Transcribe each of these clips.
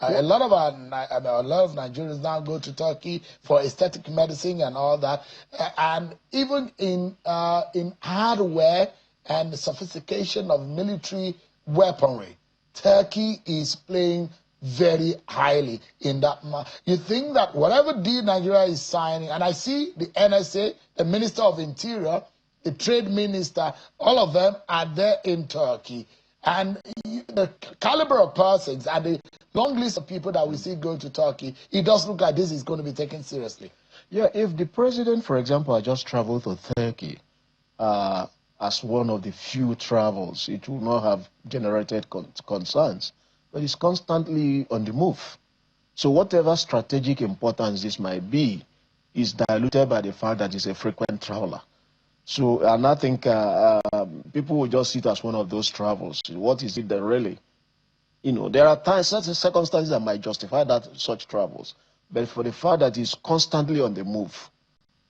A lot of Nigerians now go to Turkey for aesthetic medicine and all that, and even in hardware and the sophistication of military weaponry, Turkey is playing very highly in that. You think that whatever deal Nigeria is signing, and I see the NSA, the Minister of Interior, the Trade Minister, all of them are there in Turkey. And the caliber of persons and the long list of people that we see going to Turkey, it does look like this is going to be taken seriously. Yeah, if the president, for example, had just traveled to Turkey as one of the few travels, it would not have generated concerns. But it's constantly on the move. So whatever strategic importance this might be is diluted by the fact that he's a frequent traveler. So, and I think people will just see it as one of those travels. What is it that really? You know, there are times, certain circumstances that might justify such travels. But for the fact that he's constantly on the move,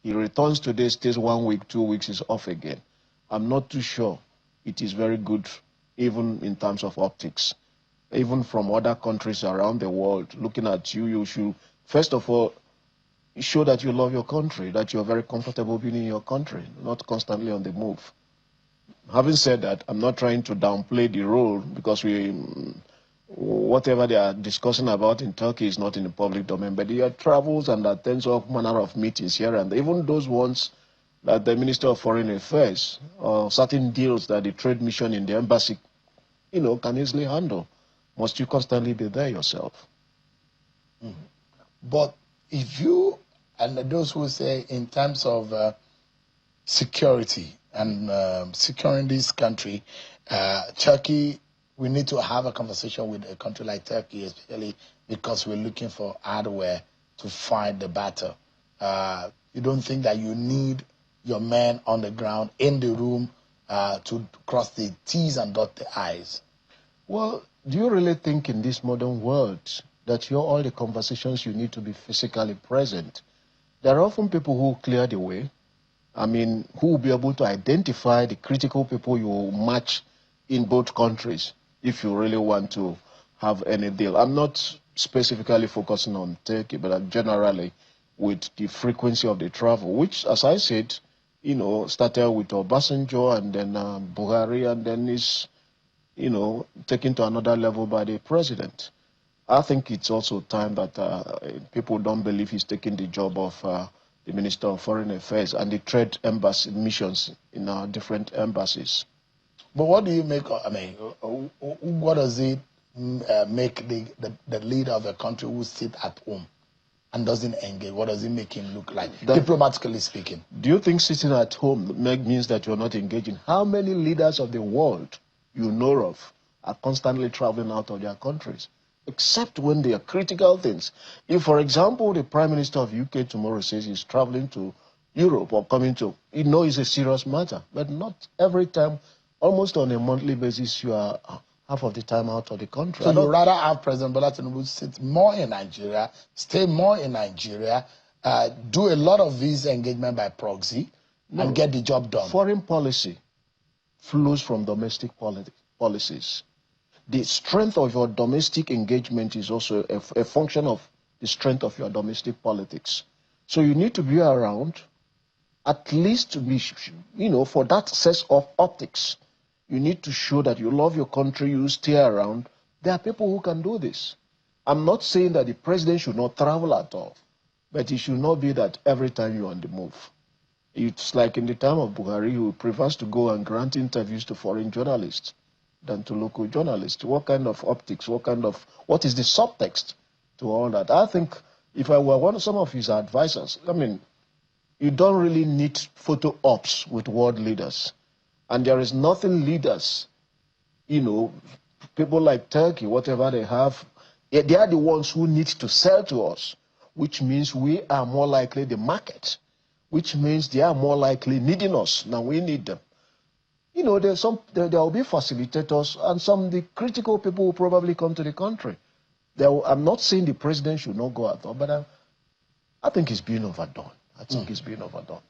he returns today, stays 1 week, 2 weeks, is off again. I'm not too sure it is very good, even in terms of optics. Even from other countries around the world, looking at you, you should, first of all, show that you love your country, that you're very comfortable being in your country, not constantly on the move. Having said that, I'm not trying to downplay the role, because whatever they are discussing about in Turkey is not in the public domain, but there are travels and attends all manner of meetings here, and even those ones that the Minister of Foreign Affairs, or certain deals that the trade mission in the embassy, you know, can easily handle. Must you constantly be there yourself? Mm. But if you, and those who say in terms of security and securing this country, Turkey, we need to have a conversation with a country like Turkey, especially because we're looking for hardware to fight the battle. You don't think that you need your men on the ground in the room to cross the T's and dot the I's? Well, do you really think in this modern world that all the conversations you need to be physically present? There are often people who clear the way. I mean, who will be able to identify the critical people you match in both countries if you really want to have any deal. I'm not specifically focusing on Turkey, but generally with the frequency of the travel, which, as I said, you know, started with Obasanjo and then Buhari, and then is, you know, taken to another level by the president. I think it's also time that people don't believe he's taking the job of the Minister of Foreign Affairs and the trade embassy missions in our different embassies. But what do you make of, I mean, what does it make the leader of a country who sits at home and doesn't engage? What does it make him look like, diplomatically speaking? Do you think sitting at home means that you're not engaging? How many leaders of the world you know of are constantly traveling out of their countries, except when they are critical things? If, for example, the Prime Minister of UK tomorrow says he's traveling to Europe or coming to, you know, it's a serious matter, but not every time. Almost on a monthly basis, you are half of the time out of the country. So you'd rather have President Bola Tinubu sit more in Nigeria, stay more in Nigeria, do a lot of these engagement by proxy, and get the job done? Foreign policy flows from domestic policies. The strength of your domestic engagement is also a function of the strength of your domestic politics. So you need to be around, at least to be, you know, for that sense of optics. You need to show that you love your country, you stay around. There are people who can do this. I'm not saying that the president should not travel at all, but it should not be that every time you're on the move. It's like in the time of Buhari, who prefers to go and grant interviews to foreign journalists than to local journalists. What kind of optics, what is the subtext to all that? I think if I were some of his advisors, I mean, you don't really need photo ops with world leaders. And there is nothing leaders, you know, people like Turkey, whatever they have, they are the ones who need to sell to us, which means we are more likely the market, which means they are more likely needing us than we need them. You know, there will be facilitators, and some the critical people will probably come to the country. I'm not saying the president should not go at all, but I think it's being overdone. I think it's being overdone.